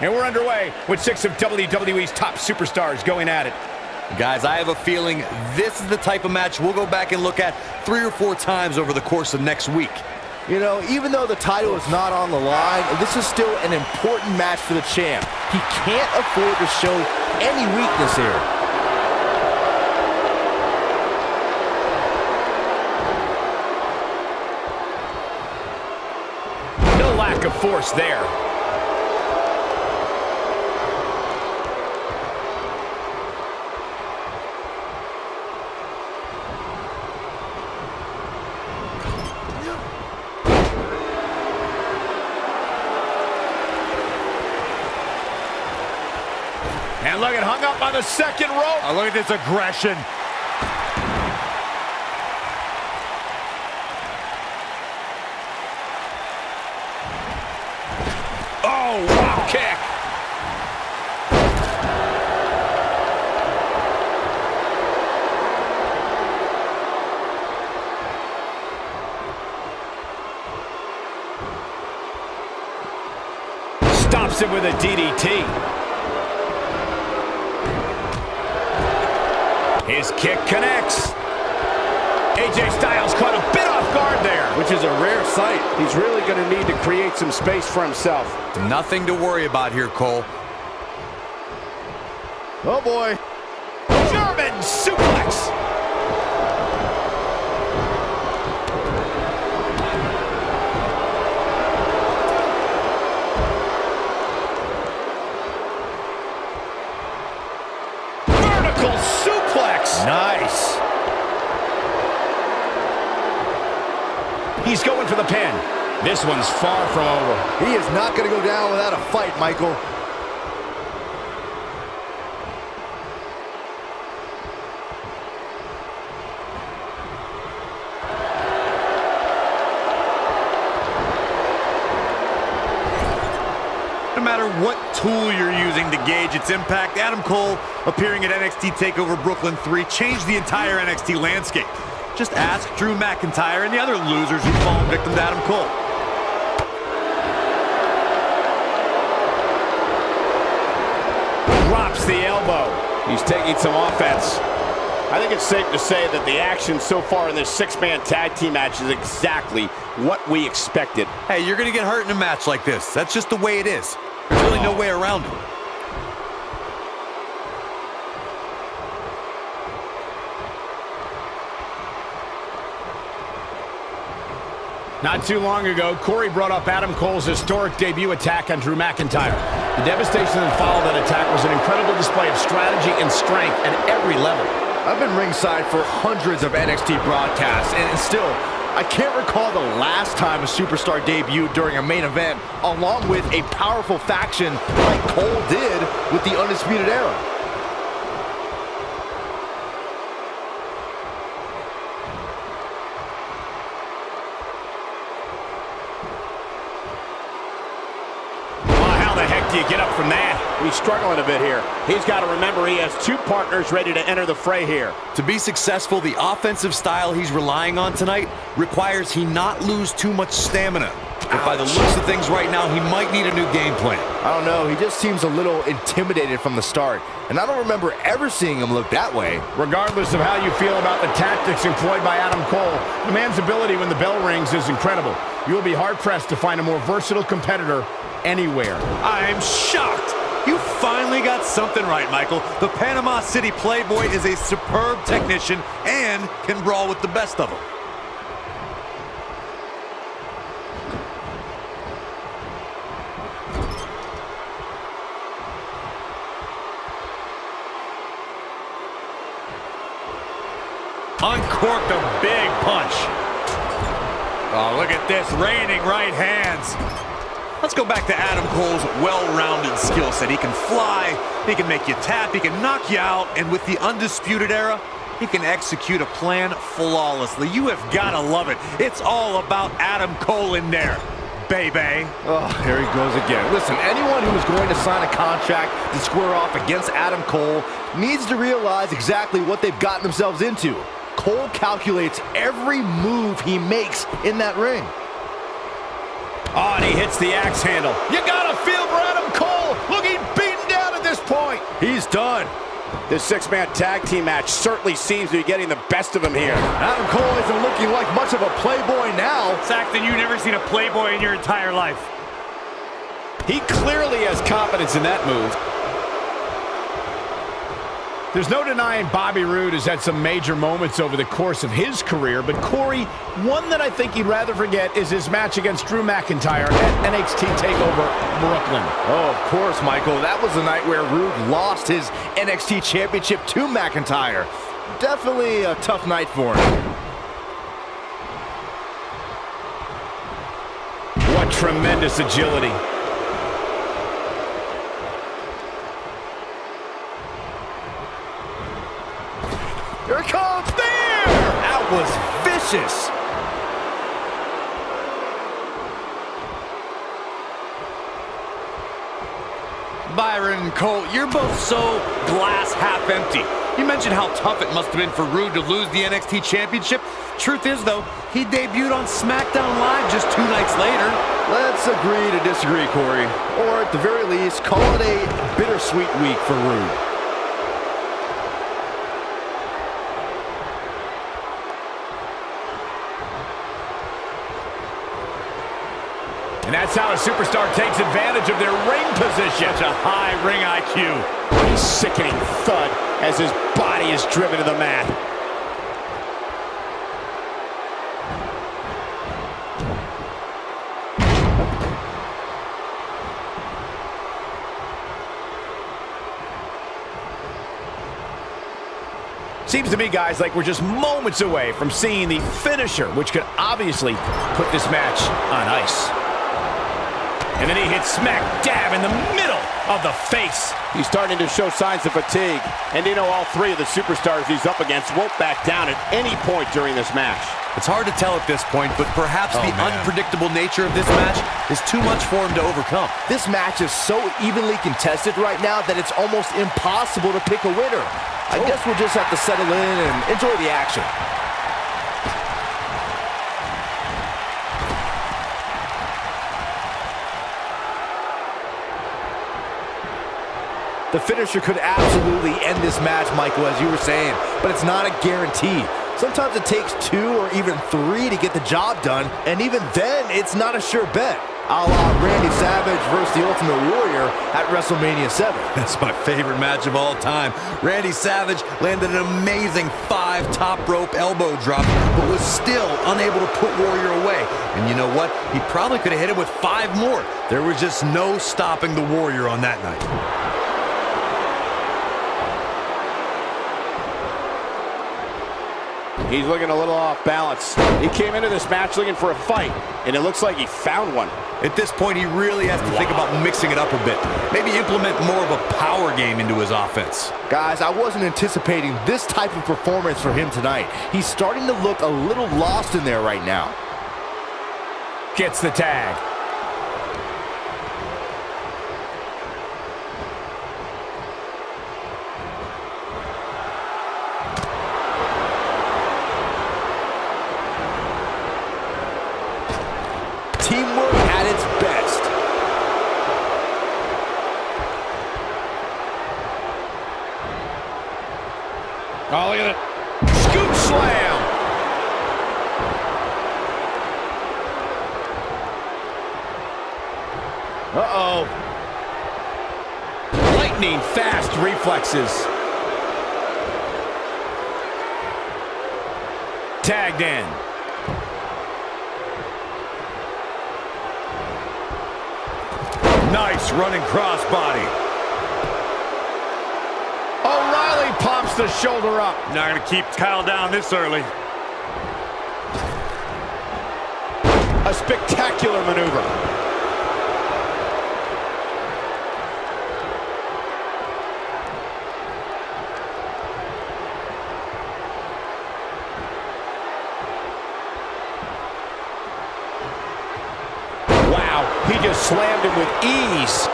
And we're underway with 6 of WWE's top superstars going at it. Guys, I have a feeling this is the type of match we'll go back and look at 3 or 4 times over the course of next week. You know, even though the title is not on the line, this is still an important match for the champ. He can't afford to show any weakness here. No lack of force there. And look at hung up on the second rope. Oh, look at this aggression. Oh, wow kick. Stops it with a DDT. His kick connects. AJ Styles caught a bit off guard there. Which is a rare sight. He's really going to need to create some space for himself. Nothing to worry about here, Cole. Oh, boy. German suplex. Vertical suplex. Nice. He's going for the pin. This one's far from over. He is not going to go down without a fight, Michael. No matter what tool you're using to gauge its impact, Adam Cole appearing at NXT TakeOver Brooklyn 3 changed the entire NXT landscape. Just ask Drew McIntyre and the other losers who've fallen victim to Adam Cole. Drops the elbow. He's taking some offense. I think it's safe to say that the action so far in this 6-man tag team match is exactly what we expected. Hey, you're going to get hurt in a match like this. That's just the way it is. There's really no way around it. Not too long ago, Corey brought up Adam Cole's historic debut attack on Drew McIntyre. The devastation that followed that attack was an incredible display of strategy and strength at every level. I've been ringside for hundreds of NXT broadcasts, and still, I can't recall the last time a superstar debuted during a main event, along with a powerful faction like Cole did with the Undisputed Era. Do you get up from that? He's struggling a bit here. He's got to remember he has 2 partners ready to enter the fray here. To be successful, the offensive style he's relying on tonight requires he not lose too much stamina. But by the looks of things right now, he might need a new game plan. I don't know, he just seems a little intimidated from the start, and I don't remember ever seeing him look that way. Regardless of how you feel about the tactics employed by Adam Cole, the man's ability when the bell rings is incredible. You'll be hard-pressed to find a more versatile competitor anywhere. I'm shocked. You finally got something right, Michael. The Panama City Playboy is a superb technician and can brawl with the best of them. Uncorked a big punch. Oh, look at this, raining right hands. Let's go back to Adam Cole's well-rounded skill set. He can fly, he can make you tap, he can knock you out, and with the Undisputed Era, he can execute a plan flawlessly. You have got to love it. It's all about Adam Cole in there, baby. Oh, here he goes again. Listen, anyone who is going to sign a contract to square off against Adam Cole needs to realize exactly what they've gotten themselves into. Cole calculates every move he makes in that ring. Oh, and he hits the axe handle. You gotta feel for Adam Cole. Cole looking beaten down at this point. He's done. This six-man tag team match certainly seems to be getting the best of him here. Adam Cole isn't looking like much of a playboy now. Saxton, you've never seen a playboy in your entire life. He clearly has confidence in that move. There's no denying Bobby Roode has had some major moments over the course of his career, but Corey, one that I think he'd rather forget is his match against Drew McIntyre at NXT TakeOver Brooklyn. Oh, of course, Michael. That was the night where Roode lost his NXT Championship to McIntyre. Definitely a tough night for him. What tremendous agility. Here it comes, there! That was vicious. Byron and Cole, you're both so glass half empty. You mentioned how tough it must have been for Roode to lose the NXT Championship. Truth is, though, he debuted on SmackDown Live just 2 nights later. Let's agree to disagree, Corey. Or at the very least, call it a bittersweet week for Roode. And that's how a superstar takes advantage of their ring position. Such a high ring IQ. A sickening thud as his body is driven to the mat. Seems to me, guys, like we're just moments away from seeing the finisher, which could obviously put this match on ice. And then he hits smack dab in the middle of the face. He's starting to show signs of fatigue. And you know, all three of the superstars he's up against won't back down at any point during this match. It's hard to tell at this point, but perhaps the unpredictable nature of this match is too much for him to overcome. This match is so evenly contested right now that it's almost impossible to pick a winner. I guess we'll just have to settle in and enjoy the action. The finisher could absolutely end this match, Michael, as you were saying, but it's not a guarantee. Sometimes it takes 2 or even 3 to get the job done, and even then, it's not a sure bet. A la Randy Savage versus the Ultimate Warrior at WrestleMania 7. That's my favorite match of all time. Randy Savage landed an amazing 5 top rope elbow drop, but was still unable to put Warrior away. And you know what? He probably could have hit him with 5 more. There was just no stopping the Warrior on that night. He's looking a little off balance. He came into this match looking for a fight, and it looks like he found one. At this point, he really has to think about mixing it up a bit. Maybe implement more of a power game into his offense. Guys, I wasn't anticipating this type of performance for him tonight. He's starting to look a little lost in there right now. Gets the tag. Teamwork at its best. Oh, look at it. Scoop slam. Uh-oh. Lightning fast reflexes. Tagged in. Nice running crossbody. O'Reilly pops the shoulder up. Not going to keep Kyle down this early. A spectacular maneuver. Wow, he just slammed him with ease.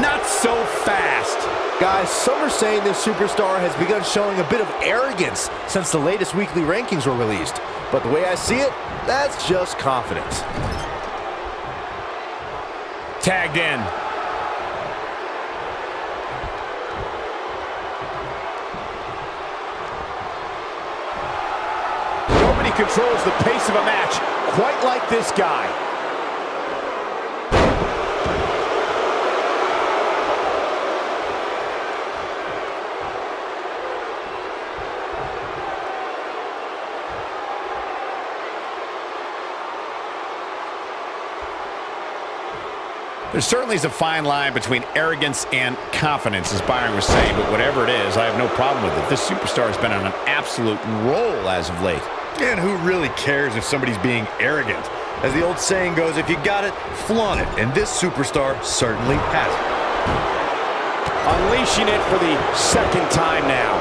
Not so fast. Guys, some are saying this superstar has begun showing a bit of arrogance since the latest weekly rankings were released. But the way I see it, that's just confidence. Tagged in. Nobody controls the pace of a match quite like this guy. There certainly is a fine line between arrogance and confidence, as Byron was saying, but whatever it is, I have no problem with it. This superstar has been on an absolute roll as of late. And who really cares if somebody's being arrogant? As the old saying goes, if you got it, flaunt it. And this superstar certainly has it. Unleashing it for the second time now.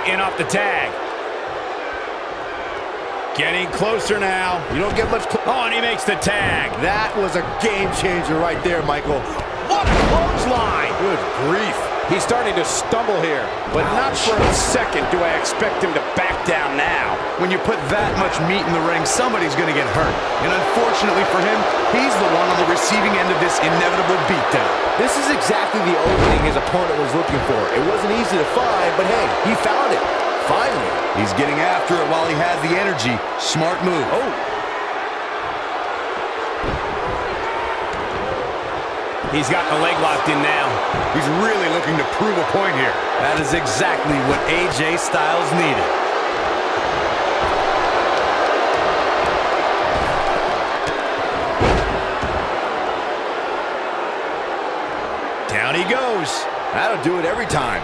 In off the tag. Getting closer now. You don't get much. Oh, and he makes the tag. That was a game changer right there, Michael. What a clothesline! Good grief. He's starting to stumble here, but not for a second do I expect him to back down now. When you put that much meat in the ring, somebody's going to get hurt. And unfortunately for him, he's the one on the receiving end of this inevitable beatdown. This is exactly the opening his opponent was looking for. It wasn't easy to find, but hey, he found it. Finally. He's getting after it while he has the energy. Smart move. Oh. He's got the leg locked in now. He's really looking to prove a point here. That is exactly what AJ Styles needed. Down he goes. That'll do it every time.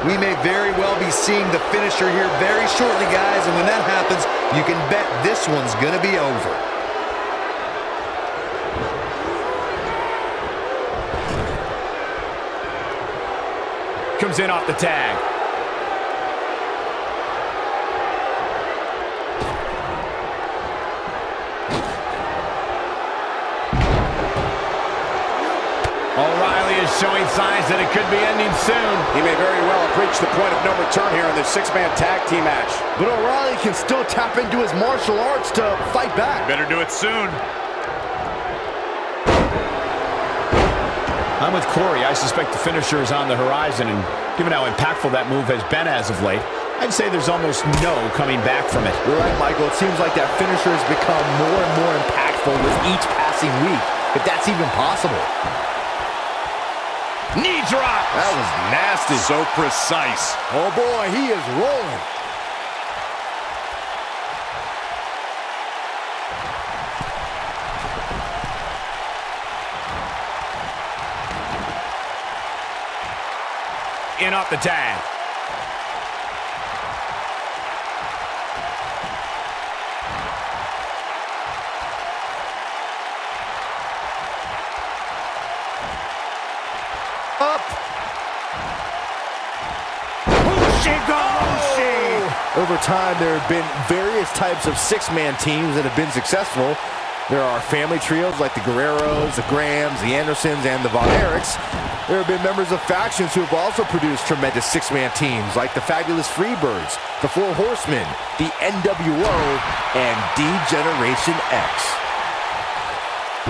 We may very well be seeing the finisher here very shortly, guys, and when that happens, you can bet this one's gonna be over. Comes in off the tag. O'Reilly is showing signs that it could be ending soon. He may very well have reached the point of no return here in this six-man tag team match. But O'Reilly can still tap into his martial arts to fight back. Better do it soon. I'm with Corey. I suspect the finisher is on the horizon, and given how impactful that move has been as of late, I'd say there's almost no coming back from it. You're right, Michael. It seems like that finisher has become more and more impactful with each passing week, if that's even possible. Knee drop. That was nasty. So precise. Oh boy, he is rolling. In off the tag. Up. Over time, there have been various types of six-man teams that have been successful. There are family trios like the Guerreros, the Grahams, the Andersons, and the Von Erichs. There have been members of factions who have also produced tremendous six-man teams like the Fabulous Freebirds, the Four Horsemen, the NWO, and D-Generation X.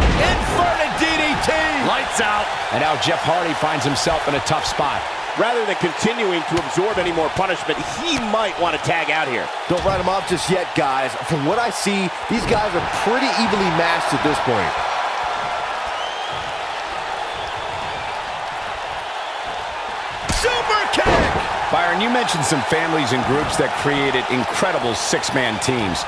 Inverted DDT. Lights out. And now Jeff Hardy finds himself in a tough spot. Rather than continuing to absorb any more punishment, he might want to tag out here. Don't write them off just yet, guys. From what I see, these guys are pretty evenly matched at this point. Super kick! Byron, you mentioned some families and groups that created incredible six-man teams.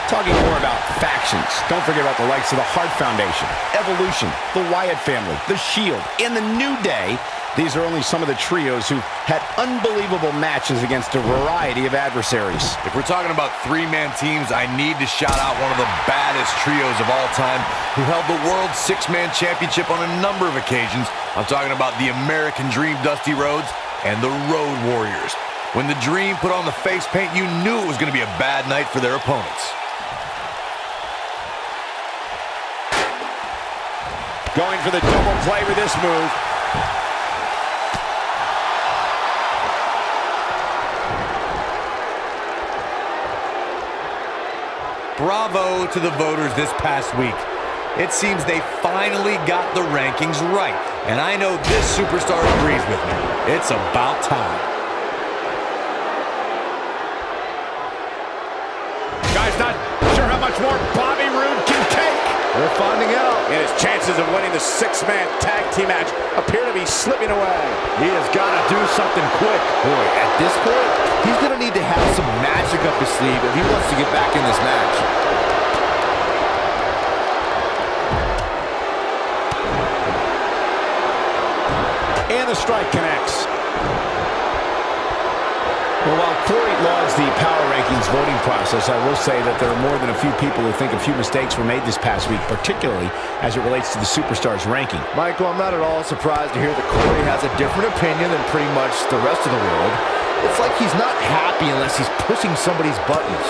Talking more about factions, don't forget about the likes of the Hart Foundation, Evolution, the Wyatt family, the Shield, and the New Day. These are only some of the trios who had unbelievable matches against a variety of adversaries. If we're talking about three-man teams, I need to shout out one of the baddest trios of all time who held the World Six-Man Championship on a number of occasions. I'm talking about the American Dream Dusty Rhodes and the Road Warriors. When the Dream put on the face paint, you knew it was going to be a bad night for their opponents. Going for the double play with this move. Bravo to the voters this past week. It seems they finally got the rankings right. And I know this superstar agrees with me. It's about time. Guys, not sure how much more Bobby Roode can take. We're finding out. And his chances of winning the six-man tag team match appear to be slipping away. He has got to do something quick. Boy, at this point, he's going to need to have some magic up his sleeve if he wants to get back in this match. And the strike connects. Well, while Corey lauds the power rankings voting process, I will say that there are more than a few people who think a few mistakes were made this past week, particularly as it relates to the Superstars ranking. Michael, I'm not at all surprised to hear that Corey has a different opinion than pretty much the rest of the world. It's like he's not happy unless he's pushing somebody's buttons.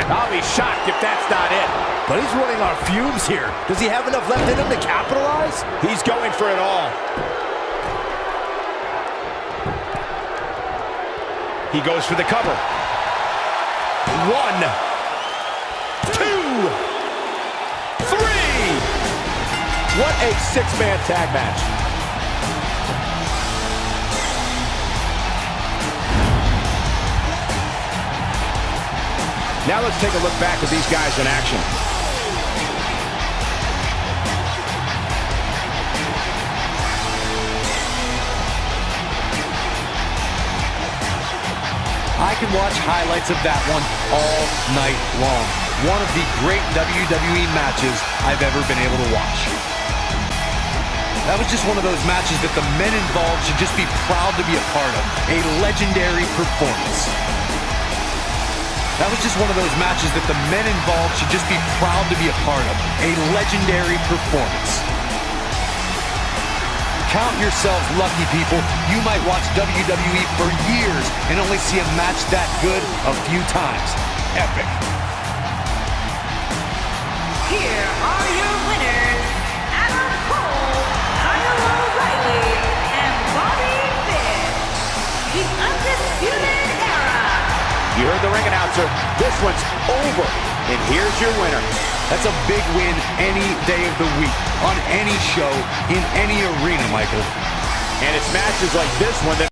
I'll be shocked if that's not it. But he's running on fumes here. Does he have enough left in him to capitalize? He's going for it all. He goes for the cover. 1, 2, 3. What a six-man tag match. Now let's take a look back at these guys in action. I can watch highlights of that one all night long. One of the great WWE matches I've ever been able to watch. That was just one of those matches that the men involved should just be proud to be a part of. A legendary performance. That was just one of those matches that the men involved should just be proud to be a part of. A legendary performance. Count yourselves lucky, people. You might watch WWE for years and only see a match that good a few times. Epic. Here are your winners, Adam Cole, Kyle O'Reilly, and Bobby Fish. The Undisputed Era. You heard the ring announcer. This one's over. And here's your winner. That's a big win any day of the week, on any show, in any arena, Michael. And it's matches like this one that